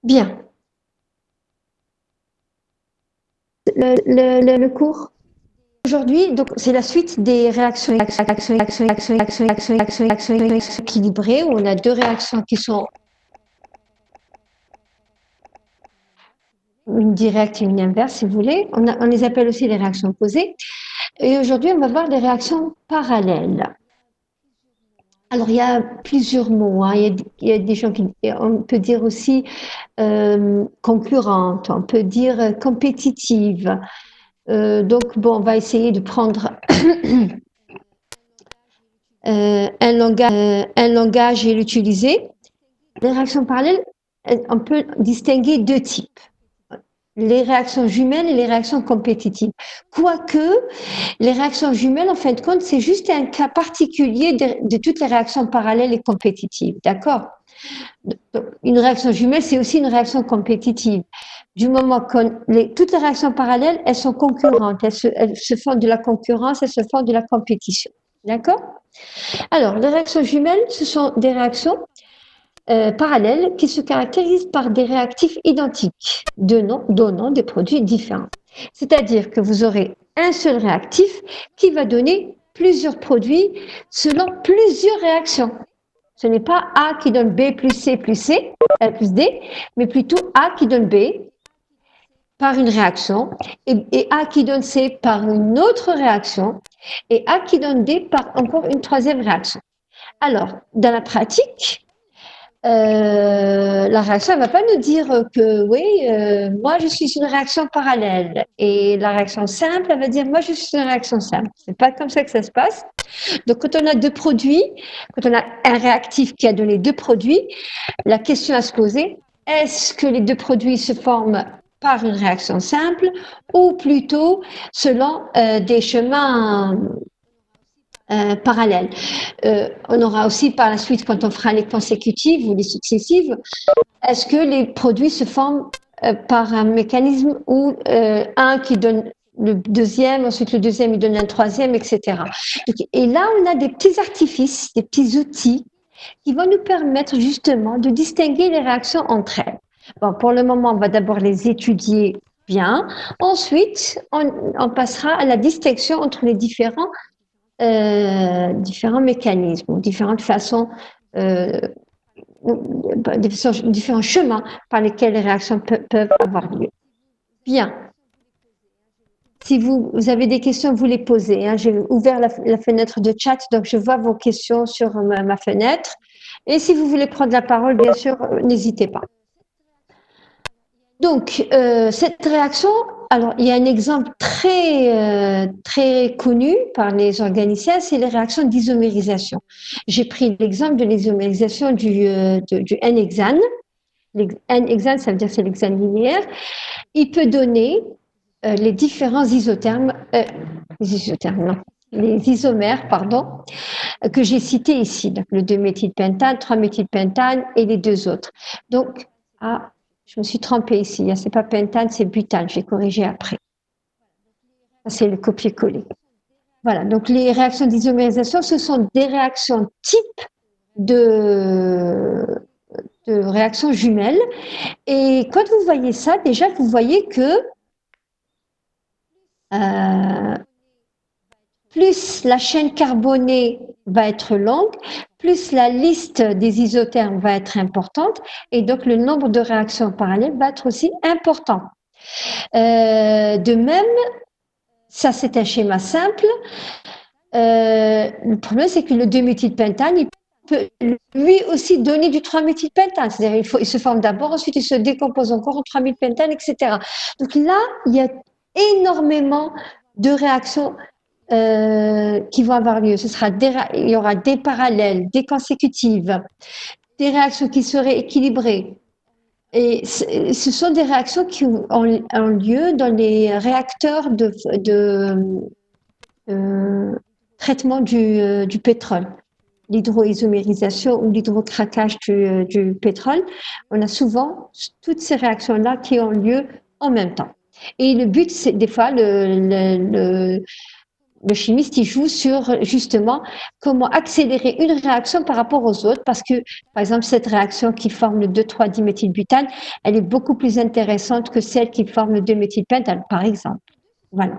Bien. Le cours aujourd'hui, donc c'est la suite des réactions équilibrées, où on a deux réactions qui sont une directe et une inverse, si vous voulez. On les appelle aussi les réactions opposées. Et aujourd'hui, on va voir des réactions parallèles. Alors, il y a plusieurs mots. Hein. Il y a des gens qui... On peut dire aussi concurrente, on peut dire compétitive. Donc, bon, on va essayer de prendre un langage et l'utiliser. Les réactions parallèles, on peut distinguer deux types. Les réactions jumelles et les réactions compétitives. Quoique, les réactions jumelles, en fin de compte, c'est juste un cas particulier de toutes les réactions parallèles et compétitives. D'accord? Une réaction jumelle, c'est aussi une réaction compétitive. Du moment que toutes les réactions parallèles, elles sont concurrentes. Elles se font de la concurrence, elles se font de la compétition. D'accord? Alors, les réactions jumelles, ce sont des réactions parallèles qui se caractérisent par des réactifs identiques, donnant des produits différents. C'est-à-dire que vous aurez un seul réactif qui va donner plusieurs produits selon plusieurs réactions. Ce n'est pas A qui donne B plus C plus C, plus D, mais plutôt A qui donne B par une réaction et A qui donne C par une autre réaction et A qui donne D par encore une troisième réaction. Alors, dans la pratique, la réaction ne va pas nous dire que oui, moi je suis une réaction parallèle. Et la réaction simple, elle va dire moi je suis une réaction simple. C'est pas comme ça que ça se passe. Donc quand on a deux produits, quand on a un réactif qui a donné deux produits, la question à se poser, est-ce que les deux produits se forment par une réaction simple ou plutôt selon des chemins parallèles. On aura aussi par la suite, quand on fera les consécutives ou les successives, est-ce que les produits se forment par un mécanisme où un qui donne le deuxième, ensuite le deuxième il donne un troisième, etc. Et là, on a des petits artifices, des petits outils qui vont nous permettre justement de distinguer les réactions entre elles. Bon, pour le moment, on va d'abord les étudier bien. Ensuite, on passera à la distinction entre les différents mécanismes, différentes façons, différents chemins par lesquels les réactions peuvent avoir lieu. Bien. Si vous avez des questions, vous les posez. Hein. J'ai ouvert la fenêtre de chat, donc je vois vos questions sur ma fenêtre. Et si vous voulez prendre la parole, bien sûr, n'hésitez pas. Donc, cette réaction, alors il y a un exemple très connu par les organiciens, c'est les réactions d'isomérisation. J'ai pris l'exemple de l'isomérisation du N-hexane. N-hexane, ça veut dire que c'est l'hexane linéaire. Il peut donner les différents les isomères, pardon, que j'ai cités ici, donc le 2-méthylpentane, 3-méthylpentane et les deux autres. Donc, je me suis trompée ici, ce n'est pas pentane, c'est butane, je vais corriger après. C'est le copier-coller. Voilà, donc les réactions d'isomérisation, ce sont des réactions type de réactions jumelles. Et quand vous voyez ça, déjà, vous voyez que plus la chaîne carbonée va être longue, plus la liste des isothermes va être importante, et donc le nombre de réactions parallèles va être aussi important. De même, ça c'est un schéma simple. Le problème, c'est que le 2-méthylpentane, il peut lui aussi donner du 3-méthylpentane. C'est-à-dire il se forme d'abord, ensuite il se décompose encore en 3-méthylpentane, etc. Donc là, il y a énormément de réactions qui vont avoir lieu. Il y aura des parallèles, des consécutives, des réactions qui seraient équilibrées. Et ce sont des réactions qui ont lieu dans les réacteurs de traitement du pétrole. L'hydroisomérisation ou l'hydrocraquage du pétrole, on a souvent toutes ces réactions-là qui ont lieu en même temps. Et le but, c'est des fois, le chimiste, il joue sur justement comment accélérer une réaction par rapport aux autres, parce que, par exemple, cette réaction qui forme le 2,3-diméthylbutane, elle est beaucoup plus intéressante que celle qui forme le 2-méthylpentane, par exemple. Voilà.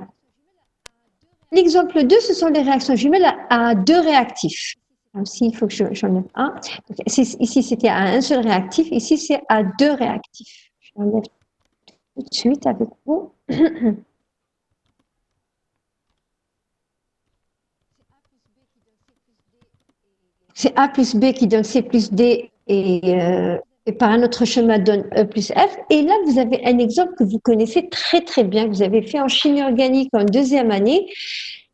L'exemple 2, ce sont les réactions jumelles à deux réactifs. Ici, il faut que j'en ai un. Ici, c'était à un seul réactif. Ici, c'est à deux réactifs. Je l'enlève tout de suite avec vous. C'est A plus B qui donne C plus D et par un autre chemin donne E plus F. Et là, vous avez un exemple que vous connaissez très très bien, que vous avez fait en chimie organique en deuxième année.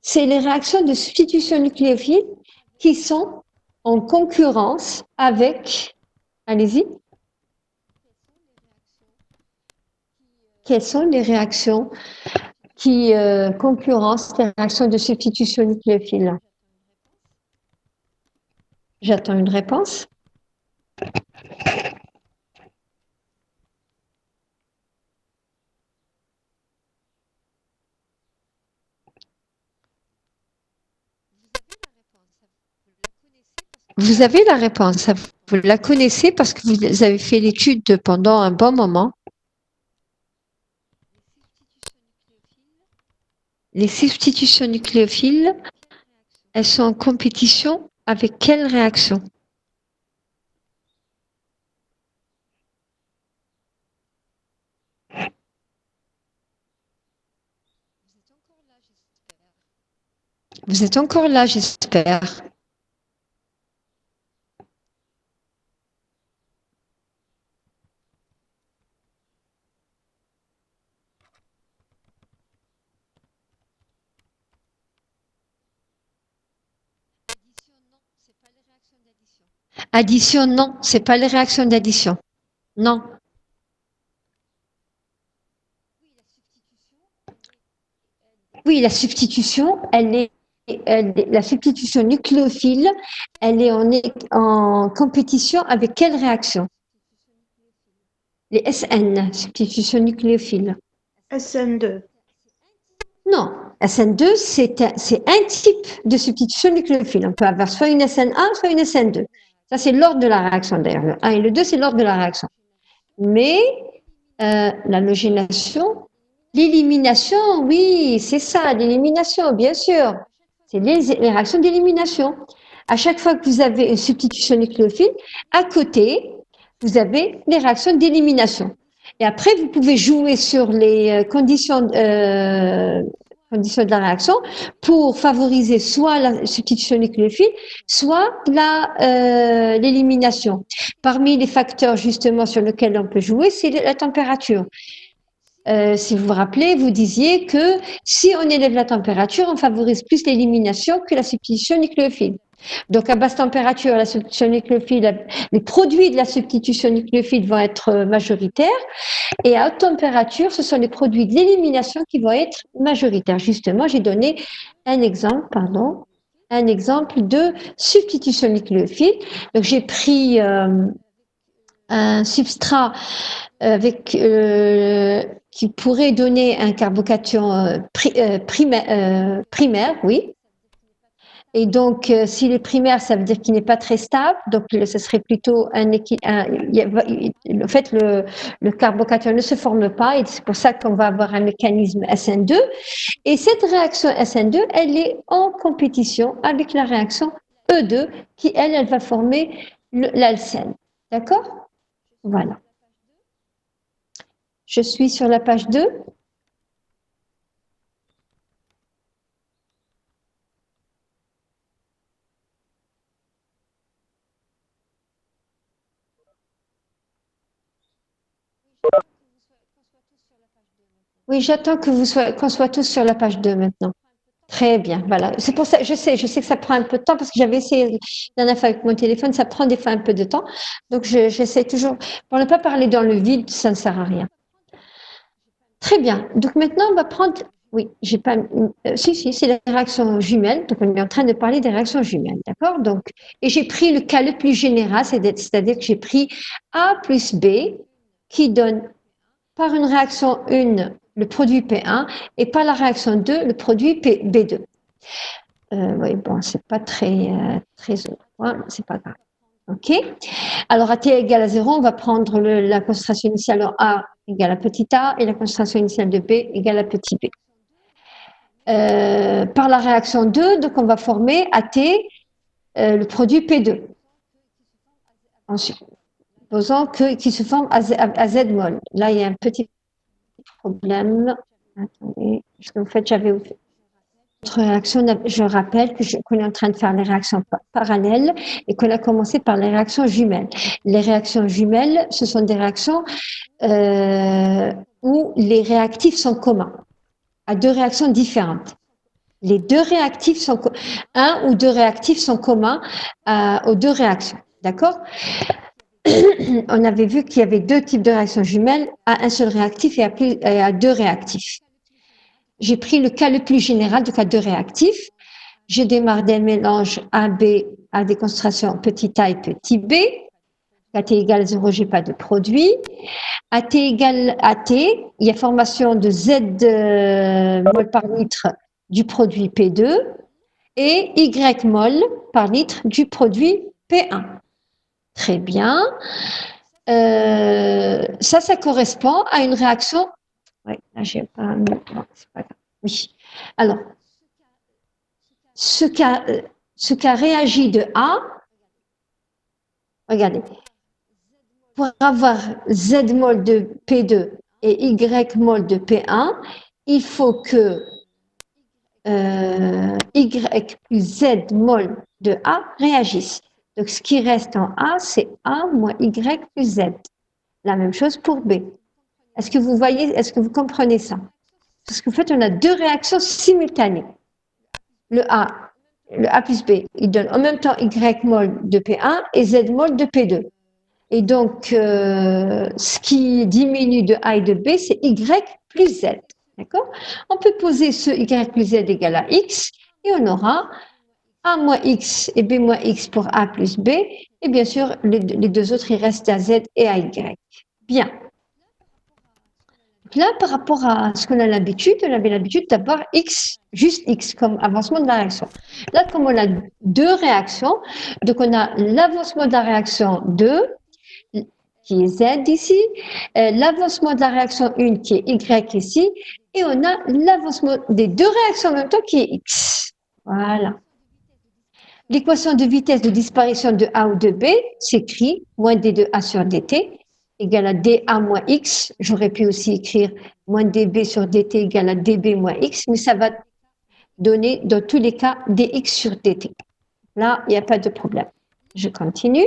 C'est les réactions de substitution nucléophile qui sont en concurrence avec, allez-y, quelles sont les réactions qui concurrencent les réactions de substitution nucléophile? J'attends une réponse. Vous avez la réponse, vous la connaissez parce que vous avez fait l'étude pendant un bon moment. Les substitutions nucléophiles, elles sont en compétition avec quelle réaction? Vous êtes encore là, j'espère. Addition, non, c'est pas les réactions d'addition. Non. Oui, la substitution, la substitution nucléophile, elle est en compétition avec quelle réaction? Les SN, substitution nucléophile. SN2. Non, SN2, c'est un type de substitution nucléophile. On peut avoir soit une SN1, soit une SN2. Ça, c'est l'ordre de la réaction d'ailleurs. Le 1 et le 2, c'est l'ordre de la réaction. Mais l'halogénation, l'élimination, oui, c'est ça, l'élimination, bien sûr. C'est les réactions d'élimination. À chaque fois que vous avez une substitution nucléophile, à côté, vous avez les réactions d'élimination. Et après, vous pouvez jouer sur les conditions de la réaction pour favoriser soit la substitution nucléophile, soit l'élimination. Parmi les facteurs justement sur lesquels on peut jouer, c'est la température. Si vous vous rappelez, vous disiez que si on élève la température, on favorise plus l'élimination que la substitution nucléophile. Donc, à basse température, la substitution nucléophile, les produits de la substitution nucléophile vont être majoritaires. Et à haute température, ce sont les produits de l'élimination qui vont être majoritaires. Justement, j'ai donné un exemple, un exemple de substitution nucléophile. Donc, j'ai pris un substrat avec qui pourrait donner un carbocation primaire, oui. Et donc, s'il est primaire, ça veut dire qu'il n'est pas très stable. Donc, ce serait plutôt en fait, le carbocation ne se forme pas. Et c'est pour ça qu'on va avoir un mécanisme SN2. Et cette réaction SN2, elle est en compétition avec la réaction E2, qui, elle va former l'alcène. D'accord? Voilà. Je suis sur la page 2. Oui, j'attends qu'on soit tous sur la page 2 maintenant. Très bien, voilà. C'est pour ça, je sais que ça prend un peu de temps parce que j'avais essayé la dernière fois avec mon téléphone, ça prend des fois un peu de temps. Donc, j'essaie toujours, pour ne pas parler dans le vide, ça ne sert à rien. Très bien. Donc, maintenant, on va prendre, oui, j'ai pas, si, c'est les réactions jumelles. Donc, on est en train de parler des réactions jumelles, d'accord? Donc, et j'ai pris le cas le plus général, c'est-à-dire que j'ai pris A plus B qui donne par une réaction 1 le produit P1 et par la réaction 2 le produit B2. Oui, bon, c'est pas très heureux, c'est pas grave. OK. Alors, à t égale à 0, on va prendre la concentration initiale en A égale à petit a et la concentration initiale de B égale à petit b. Par la réaction 2, donc on va former à T le produit P2. Ensuite, supposons qu'il se forme à Z mol. Là, il y a un petit problème. Attendez, parce qu'en fait, j'avais notre réaction, je rappelle qu'on est en train de faire les réactions parallèles et qu'on a commencé par les réactions jumelles. Les réactions jumelles, ce sont des réactions où les réactifs sont communs à deux réactions différentes. Les deux réactifs sont un ou deux réactifs sont communs aux deux réactions. D'accord? On avait vu qu'il y avait deux types de réactions jumelles, à un seul réactif et à deux réactifs. J'ai pris le cas le plus général du cas de réactifs. Je démarre des mélanges AB à des concentrations petit a et petit b. À T égale 0, je n'ai pas de produit. À T égale à T, il y a formation de Z mol par litre du produit P2 et Y mol par litre du produit P1. Très bien. Ça correspond à une réaction. Oui, là, j'ai pas mis. Non, c'est pas grave. Oui. Alors, ce qui a réagi de A, regardez, pour avoir Z mol de P2 et Y mol de P1, il faut que Y plus Z mol de A réagissent. Donc, ce qui reste en A, c'est A moins Y plus Z. La même chose pour B. Est-ce que vous voyez, est-ce que vous comprenez ça? Parce qu'en fait, on a deux réactions simultanées. Le A plus B, il donne en même temps Y mol de P1 et Z mol de P2. Et donc, ce qui diminue de A et de B, c'est Y plus Z. D'accord? On peut poser ce Y plus Z égale à X et on aura A moins X et B moins X pour A plus B. Et bien sûr, les deux autres, ils restent à Z et à Y. Bien. Là, par rapport à ce qu'on a l'habitude, on avait l'habitude d'avoir X, juste X comme avancement de la réaction. Là, comme on a deux réactions, donc on a l'avancement de la réaction 2, qui est Z ici, l'avancement de la réaction 1 qui est Y ici, et on a l'avancement des deux réactions en même temps qui est X. Voilà. L'équation de vitesse de disparition de A ou de B s'écrit moins D de A sur dt égale à dA moins X. J'aurais pu aussi écrire moins dB sur dt égale à dB moins X, mais ça va donner dans tous les cas dx sur dt. Là, il n'y a pas de problème. Je continue.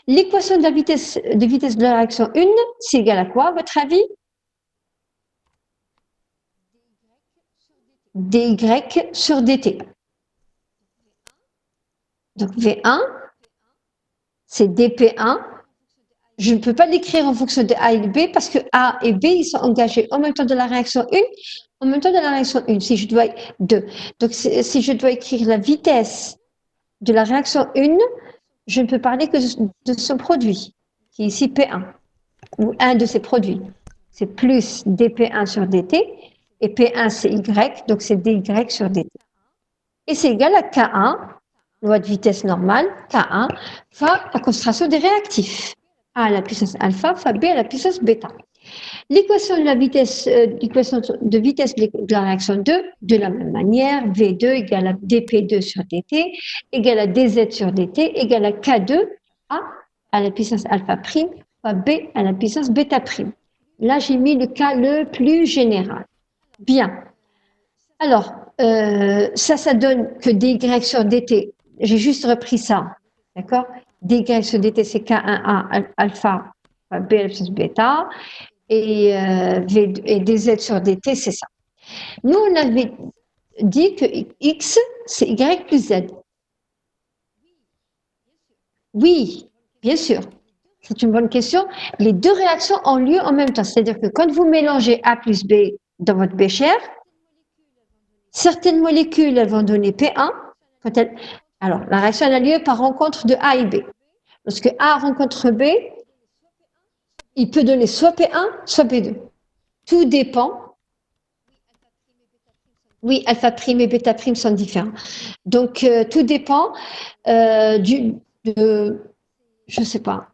L'équation de la vitesse de la réaction 1, c'est égal à quoi, à votre avis? dy sur dt. Donc V1, c'est dp1. Je ne peux pas l'écrire en fonction de A et de B parce que A et B, ils sont engagés en même temps de la réaction 1, en même temps de la réaction 1. Si je dois, 2. Donc, si je dois écrire la vitesse de la réaction 1, je ne peux parler que de son produit, qui est ici P1, ou un de ses produits. C'est plus dP1 sur dt, et P1 c'est Y, donc c'est dy sur dt. Et c'est égal à K1, loi de vitesse normale, K1, fois la concentration des réactifs. A à la puissance alpha fois B à la puissance bêta. L'équation de vitesse de la réaction 2, de la même manière, V2 égale à dP2 sur dt, égale à dz sur dt, égale à K2, A à la puissance alpha prime, fois B à la puissance bêta prime. Là, j'ai mis le cas le plus général. Bien. Alors, ça donne que dy sur dt, j'ai juste repris ça, d'accord? Dy sur dt, c'est K1A alpha fois B à la puissance bêta, et dz sur dt, c'est ça. Nous, on avait dit que x, c'est y plus z. Oui, bien sûr. C'est une bonne question. Les deux réactions ont lieu en même temps. C'est-à-dire que quand vous mélangez A plus B dans votre bécher, certaines molécules, elles vont donner P1. Alors, la réaction elle a lieu par rencontre de A et B. Lorsque A rencontre B, il peut donner soit P1, soit P2. Tout dépend Oui, alpha prime et bêta prime sont différents. Donc, tout dépend je sais pas.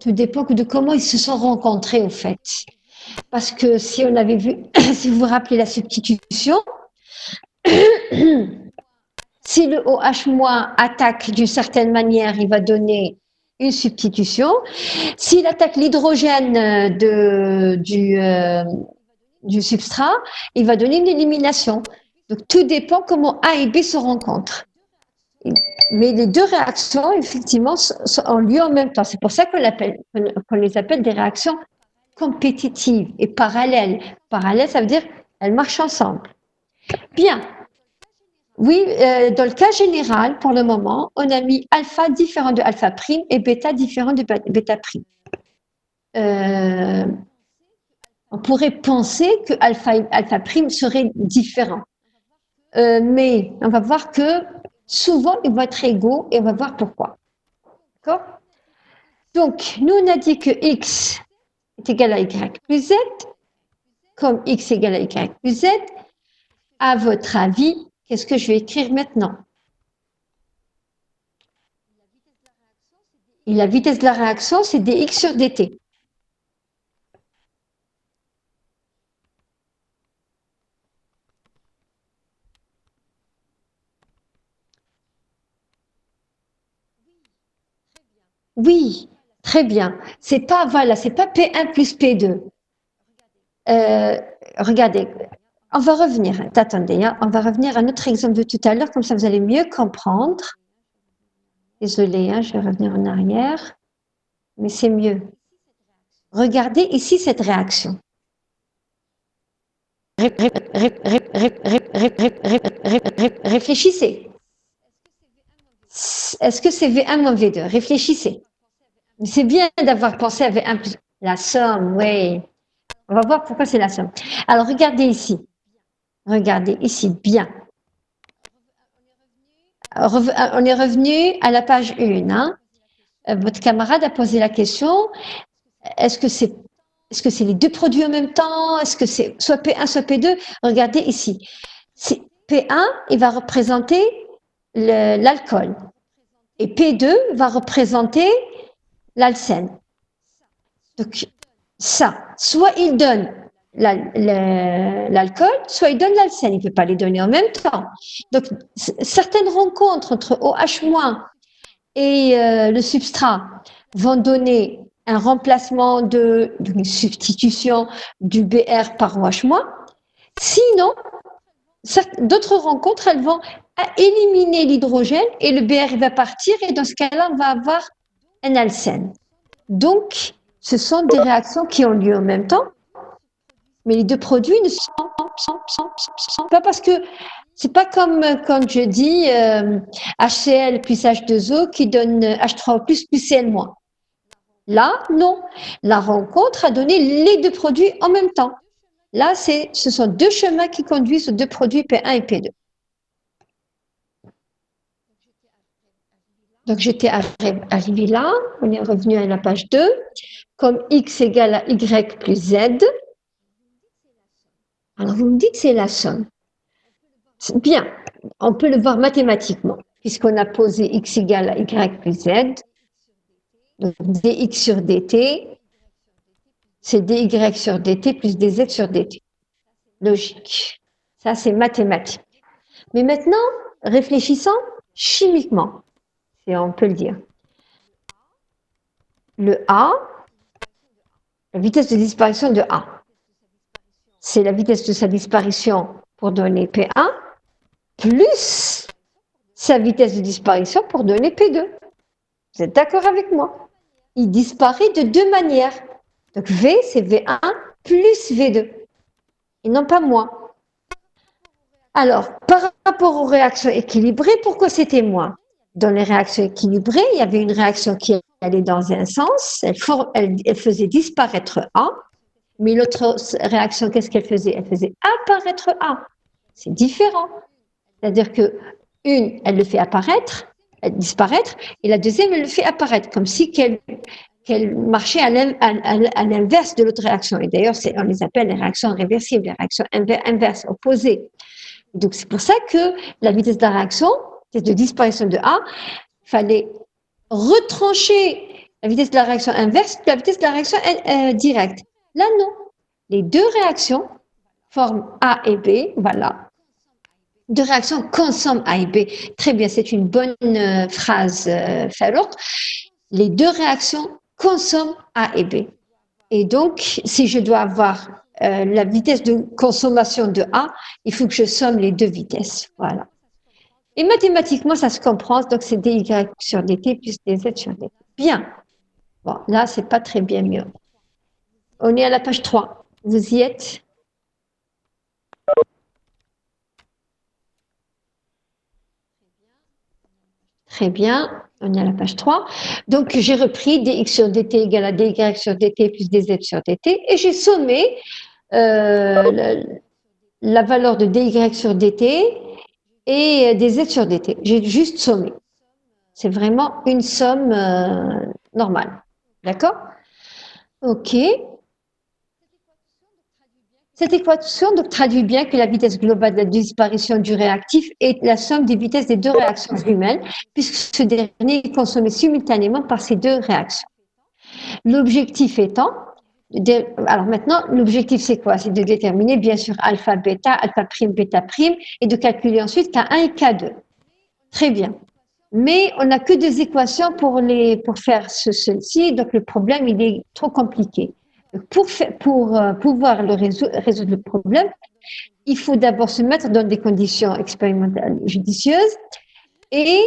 Tout dépend de comment ils se sont rencontrés, au fait. Parce que si on avait vu, si vous vous rappelez la substitution, si le OH- attaque d'une certaine manière, il va donner une substitution. S'il attaque l'hydrogène du substrat, il va donner une élimination. Donc tout dépend comment A et B se rencontrent. Mais les deux réactions, effectivement, ont lieu en même temps. C'est pour ça qu'on les appelle des réactions compétitives et parallèles. Parallèles, ça veut dire elles marchent ensemble. Bien. Oui, dans le cas général, pour le moment, on a mis alpha différent de alpha prime et bêta différent de bêta prime. On pourrait penser que alpha prime serait différent. Mais on va voir que souvent, ils vont être égaux et on va voir pourquoi. D'accord? Donc, nous, on a dit que x est égal à y plus z. Comme x est égal à y plus z, à votre avis, qu'est-ce que je vais écrire maintenant? Et la vitesse de la réaction, c'est dx sur dt. Oui, très bien. C'est pas, voilà, c'est pas P1 plus P2. Regardez, on va revenir. Attendez, hein, on va revenir à notre exemple de tout à l'heure, comme ça vous allez mieux comprendre. Désolée, hein, je vais revenir en arrière, mais c'est mieux. Regardez ici cette réaction. Réfléchissez. Est-ce que c'est V1 moins V2? Réfléchissez. Mais c'est bien d'avoir pensé à V1 plus la somme, oui. On va voir pourquoi c'est la somme. Alors, regardez ici. Regardez ici, bien. On est revenu à la page 1. Hein. Votre camarade a posé la question, est-ce que c'est les deux produits en même temps? Est-ce que c'est soit P1, soit P2? Regardez ici. P1, il va représenter l'alcool. Et P2 va représenter l'alcène. Donc, ça, soit il donne l'alcool, soit il donne l'alcène. Il ne peut pas les donner en même temps. Donc, certaines rencontres entre OH- et le substrat vont donner un remplacement d'une substitution du Br par OH-. Sinon, d'autres rencontres, elles vont éliminer l'hydrogène et le Br va partir et dans ce cas-là, on va avoir un alcène. Donc, ce sont des réactions qui ont lieu en même temps, mais les deux produits ne sont pas parce que c'est pas comme quand je dis HCl plus H2O qui donne H3O plus Cl-. Là, non. La rencontre a donné les deux produits en même temps. Là, ce sont deux chemins qui conduisent aux deux produits P1 et P2. Donc, j'étais arrivé là. On est revenu à la page 2. Comme x égale à y plus z. Alors, vous me dites c'est la somme. Bien, on peut le voir mathématiquement, puisqu'on a posé x égale à y plus z. Donc, dx sur dt, c'est dy sur dt plus dz sur dt. Logique. Ça, c'est mathématique. Mais maintenant, réfléchissons chimiquement, si on peut le dire. Le A, la vitesse de disparition de A, c'est la vitesse de sa disparition pour donner P1, plus sa vitesse de disparition pour donner P2. Vous êtes d'accord avec moi? Il disparaît de deux manières. Donc V, c'est V1 plus V2, et non pas moins. Alors, par rapport aux réactions équilibrées, pourquoi c'était moins? Dans les réactions équilibrées, il y avait une réaction qui allait dans un sens, elle faisait disparaître A, mais l'autre réaction, qu'est-ce qu'elle faisait? Elle faisait apparaître A. C'est différent. C'est-à-dire que une, elle le fait disparaître, et la deuxième, elle le fait apparaître, comme si qu'elle marchait à l'inverse de l'autre réaction. Et d'ailleurs, on les appelle les réactions réversibles, les réactions inverses, opposées. Donc, c'est pour ça que la vitesse de la réaction, vitesse de disparition de A, il fallait retrancher la vitesse de la réaction inverse de la vitesse de la réaction directe. Là, non. Les deux réactions forment A et B, voilà. Deux réactions consomment A et B. Très bien, c'est une bonne phrase, Farouk. Les deux réactions consomment A et B. Et donc, si je dois avoir la vitesse de consommation de A, il faut que je somme les deux vitesses. Voilà. Et mathématiquement, ça se comprend. Donc, c'est dy sur dt plus dz sur dt. Bien. Bon, là, c'est pas très bien mieux. On est à la page 3. Vous y êtes? Très bien. On est à la page 3. Donc, j'ai repris dx sur dt égale à dy sur dt plus dz sur dt. Et j'ai sommé la valeur de dy sur dt et dz sur dt. J'ai juste sommé. C'est vraiment une somme normale. D'accord? OK. Cette équation donc, traduit bien que la vitesse globale de la disparition du réactif est la somme des vitesses des deux réactions jumelles, puisque ce dernier est consommé simultanément par ces deux réactions. L'objectif étant, alors maintenant, l'objectif c'est quoi? C'est de déterminer bien sûr alpha, bêta, alpha prime, bêta prime, et de calculer ensuite K1 et K2. Très bien. Mais on n'a que deux équations pour faire ceci, donc le problème il est trop compliqué. Pour pouvoir résoudre le problème, il faut d'abord se mettre dans des conditions expérimentales judicieuses et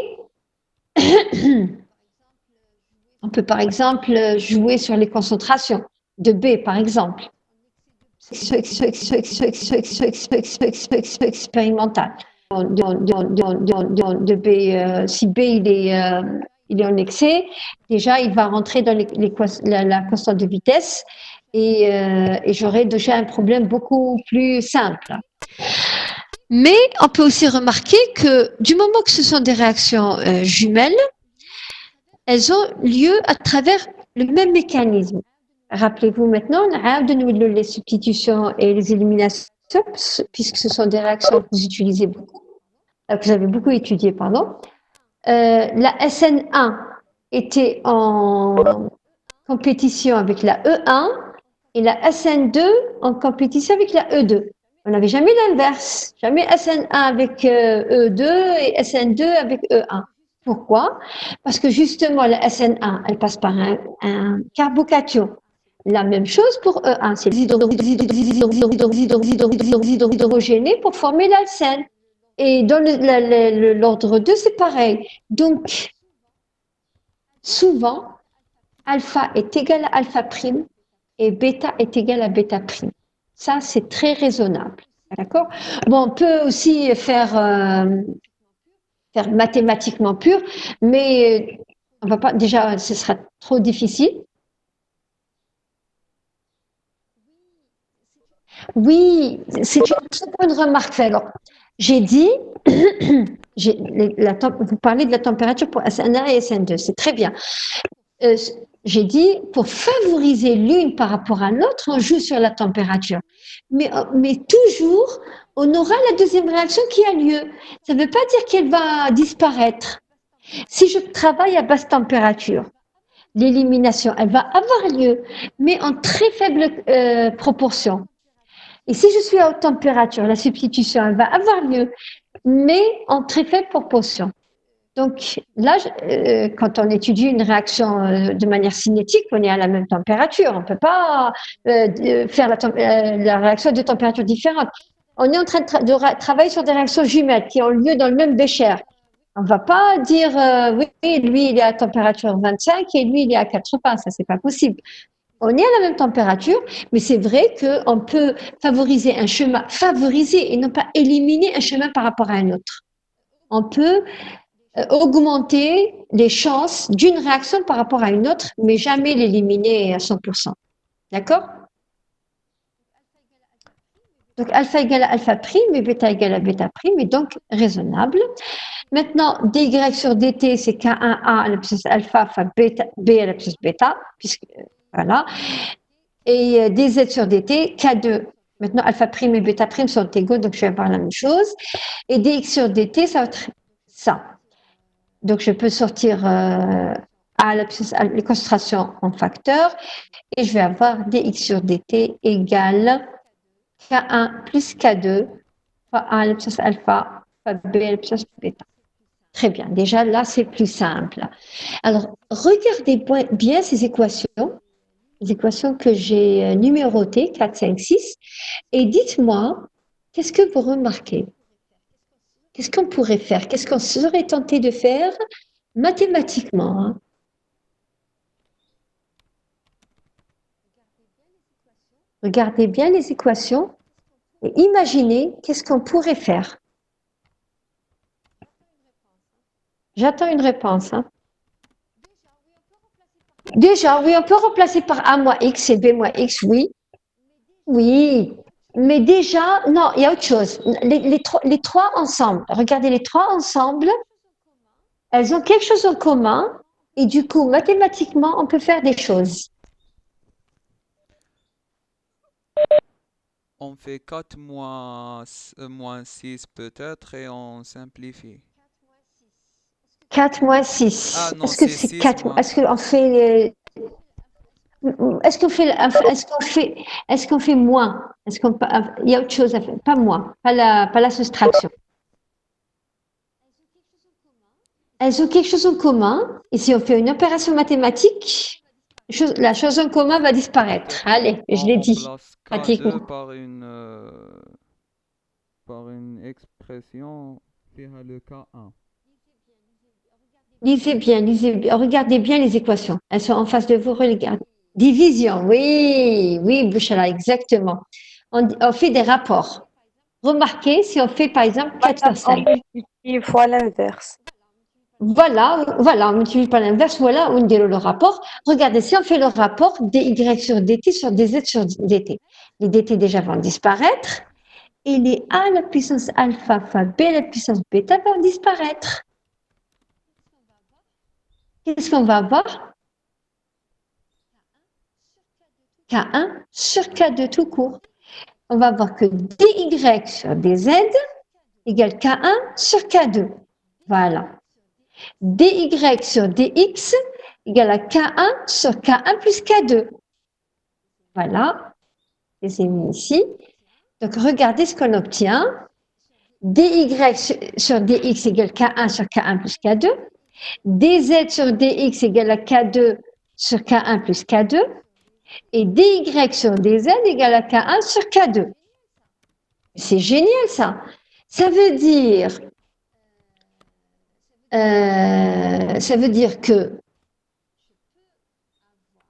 on peut par exemple jouer sur les concentrations de B par exemple. Expérimental. De B, si B il est en excès, déjà il va rentrer dans la constante de vitesse et j'aurai déjà un problème beaucoup plus simple. Mais on peut aussi remarquer que du moment que ce sont des réactions jumelles, elles ont lieu à travers le même mécanisme. Rappelez-vous maintenant, les substitutions et les éliminations, puisque ce sont des réactions que vous utilisez beaucoup, que vous avez beaucoup étudiées, pardon. La SN1 était en compétition avec la E1 et la SN2 en compétition avec la E2. On n'avait jamais l'inverse, jamais SN1 avec E2 et SN2 avec E1. Pourquoi? Parce que justement, la SN1, elle passe par un carbocation. La même chose pour E1, c'est hydrogéné pour former l'alcène. Et dans l'ordre 2, c'est pareil. Donc, souvent, alpha est égal à alpha prime et bêta est égal à bêta prime. Ça, c'est très raisonnable. D'accord? Bon, on peut aussi faire mathématiquement pur, mais on va pas, déjà, ce sera trop difficile. Oui, c'est une très bonne remarque. Alors, j'ai dit, vous parlez de la température pour SN1 et SN2, c'est très bien. J'ai dit, pour favoriser l'une par rapport à l'autre, on joue sur la température. Mais toujours, on aura la deuxième réaction qui a lieu. Ça ne veut pas dire qu'elle va disparaître. Si je travaille à basse température, l'élimination, elle va avoir lieu, mais en très faible proportion. Et si je suis à haute température, la substitution, elle va avoir lieu, mais en très faible proportion. Donc là, quand on étudie une réaction de manière cinétique, on est à la même température. On ne peut pas faire la réaction à deux températures différentes. On est en train de travailler sur des réactions jumelles qui ont lieu dans le même bécher. On ne va pas dire oui, lui il est à température 25 et lui il est à 80. Ça, c'est pas possible. On est à la même température, mais c'est vrai qu'on peut favoriser un chemin, favoriser et non pas éliminer un chemin par rapport à un autre. On peut augmenter les chances d'une réaction par rapport à une autre, mais jamais l'éliminer à 100%. D'accord? Donc alpha égale à alpha prime et bêta égale à bêta prime, et donc raisonnable. Maintenant, dy sur dt, c'est k1a à la puissance alpha fois bêta, b à la puissance bêta, puisque, voilà. Et dz sur dt, k2. Maintenant, alpha prime et bêta prime sont égaux, donc je vais avoir la même chose. Et dx sur dt, ça va être ça. Donc, je peux sortir les concentrations en facteurs, et je vais avoir dx sur dt égale k1 plus k2 fois a à la puissance alpha fois b à la puissance bêta. Très bien, déjà là, c'est plus simple. Alors, regardez bien ces équations, les équations que j'ai numérotées, 4, 5, 6, et dites-moi, qu'est-ce que vous remarquez? Qu'est-ce qu'on pourrait faire? Qu'est-ce qu'on serait tenté de faire mathématiquement, hein? Regardez bien les équations et imaginez qu'est-ce qu'on pourrait faire. J'attends une réponse, hein. Déjà, oui, on peut remplacer par A moins X et B moins X, oui. Oui, mais déjà, non, il y a autre chose. Les trois ensemble, regardez les trois ensemble, elles ont quelque chose en commun et du coup, mathématiquement, on peut faire des choses. On fait 4 moins 6 peut-être et on simplifie. 4 moins Ah 6. non, Est-ce que c'est c'est 6 4? moins... Est-ce qu'on fait. Est-ce qu'on fait moins? Il y a autre chose à faire, pas moins, pas la soustraction. Elles ont quelque chose en commun, et si on fait une opération mathématique, la chose en commun va disparaître. D'accord. Allez, je On l'ai dit, remplace K2 pratiquement. par une expression qui a le K1. Lisez bien, regardez bien les équations. Elles sont en face de vous, regardez. Division, oui, oui, Bouchala, exactement. On fait des rapports. Remarquez si on fait par exemple 4 fois Madame, on 5. multiplie fois l'inverse. Voilà, on multiplie par l'inverse, voilà, on dit le rapport. Regardez, si on fait le rapport dy sur dt sur dz sur dt, les dt déjà vont disparaître et les a à la puissance alpha fois b à la puissance bêta vont disparaître. Qu'est-ce qu'on va avoir? K1 sur K2 tout court. On va voir que dy sur dz égale K1 sur K2. Voilà. dy sur dx égale à K1 sur K1 plus K2. Voilà, je les ai mis ici. Donc, regardez ce qu'on obtient. dy sur dx égale K1 sur K1 plus K2. dz sur dx égale à K2 sur K1 plus K2. Et dy sur dz égale à K1 sur K2. C'est génial, ça. Ça veut dire que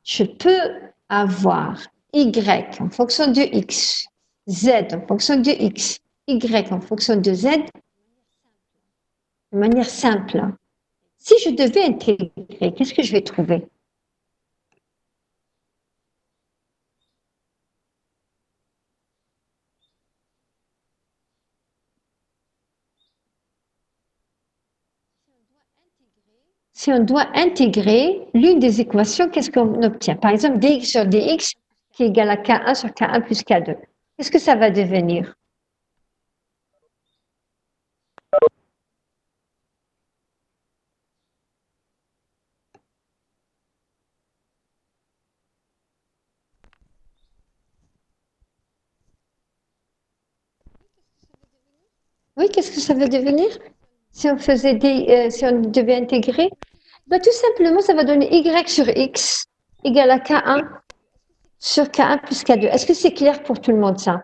je peux avoir y en fonction de x, z en fonction de x, y en fonction de z de manière simple. Si je devais intégrer, qu'est-ce que je vais trouver? Si on doit intégrer l'une des équations, qu'est-ce qu'on obtient? Par exemple, dx sur dx qui est égal à k1 sur k1 plus k2. Qu'est-ce que ça va devenir? Oui, qu'est-ce que ça va devenir? Si on si on devait intégrer, bah, tout simplement, ça va donner y sur x égale à k1 sur k1 plus k2. Est-ce que c'est clair pour tout le monde, ça?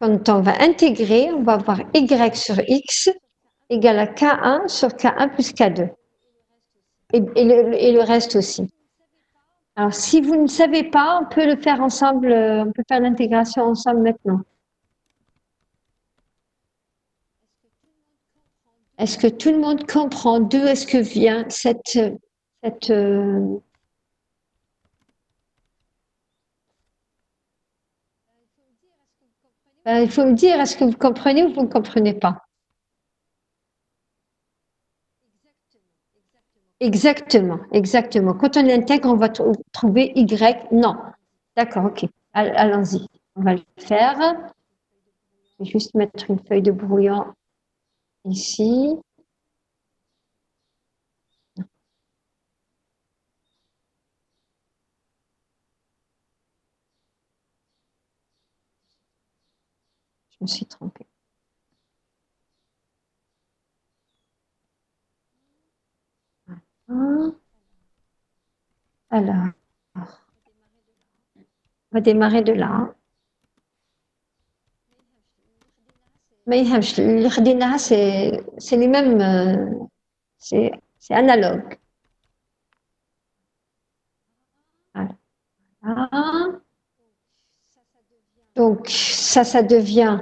Quand on va intégrer, on va avoir y sur x égale à k1 sur k1 plus k2. Et le reste aussi. Alors, si vous ne savez pas, on peut le faire ensemble, on peut faire l'intégration ensemble maintenant. Est-ce que tout le monde comprend d'où est-ce que vient cette Ben, il faut me dire, est-ce que vous comprenez ou vous ne comprenez pas? Exactement, exactement. Quand on l'intègre, on va trouver Y. Non. D'accord, ok. Allons-y. On va le faire. Je vais juste mettre une feuille de brouillon ici. Je me suis trompée. Alors, on va démarrer de là. Mais c'est les mêmes, c'est analogue. Voilà. Donc, ça devient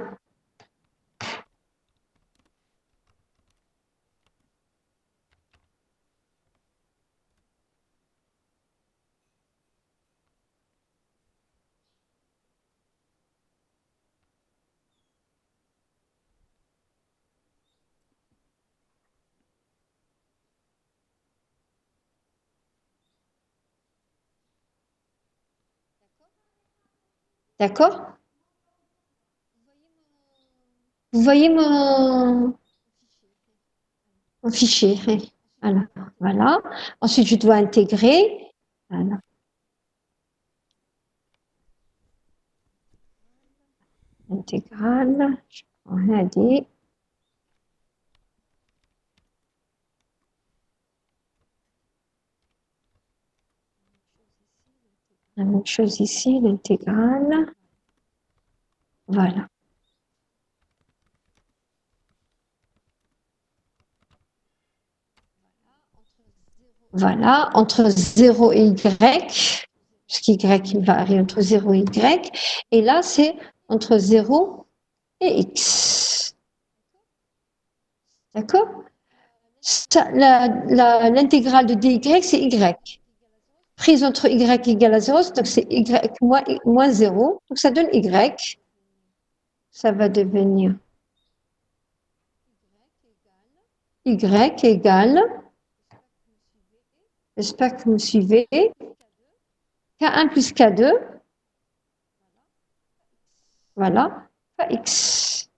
d'accord? Vous voyez mon fichier. Voilà. Voilà. Ensuite, je dois intégrer. Voilà. Intégrale. Je prends un AD. La même chose ici, l'intégrale. Voilà. Voilà, entre 0 et Y, puisqu'Y varie entre 0 et Y, et là, c'est entre 0 et X. D'accord? L'intégrale de dy, c'est Y. Prise entre Y égale à 0, donc c'est Y moins 0, donc ça donne Y. Ça va devenir Y égale, j'espère que vous me suivez, K1 plus K2, voilà, X.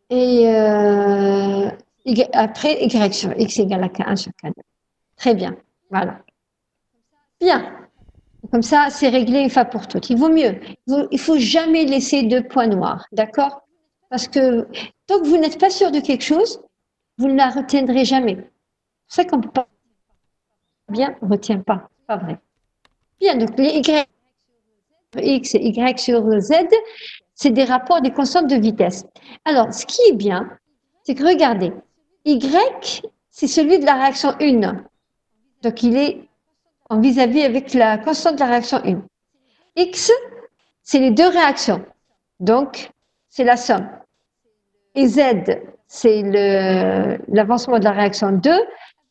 Et après, Y sur X égale à K1 sur K2. Très bien, voilà. Bien. Comme ça, c'est réglé une fois pour toutes. Il vaut mieux. Il ne faut jamais laisser de points noirs, d'accord? Parce que tant que vous n'êtes pas sûr de quelque chose, vous ne la retiendrez jamais. C'est ça qu'on ne peut pas bien, on ne retient pas. C'est pas vrai. Bien, donc les Y sur X et Y sur Z, c'est des rapports des constantes de vitesse. Alors, ce qui est bien, c'est que regardez, Y, c'est celui de la réaction 1. Donc, il est en vis-à-vis avec la constante de la réaction 1. X, c'est les deux réactions. Donc, c'est la somme. Et Z, c'est l'avancement de la réaction 2.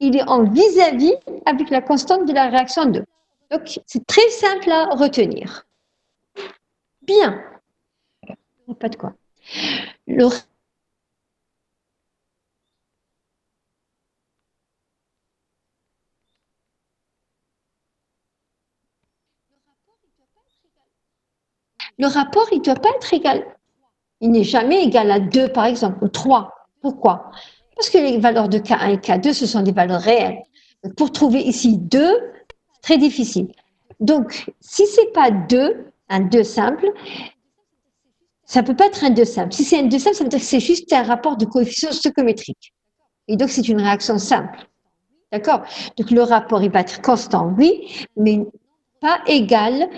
Il est en vis-à-vis avec la constante de la réaction 2. Donc, c'est très simple à retenir. Bien. Pas de quoi. Le rapport, il ne doit pas être égal. Il n'est jamais égal à 2, par exemple, ou 3. Pourquoi? Parce que les valeurs de K1 et K2, ce sont des valeurs réelles. Donc, pour trouver ici 2, c'est très difficile. Donc, si ce n'est pas 2, un 2 simple, ça ne peut pas être un 2 simple. Si c'est un 2 simple, ça veut dire que c'est juste un rapport de coefficient stoichiométrique. Et donc, c'est une réaction simple. D'accord? Donc, le rapport, il va être constant, oui, mais pas égal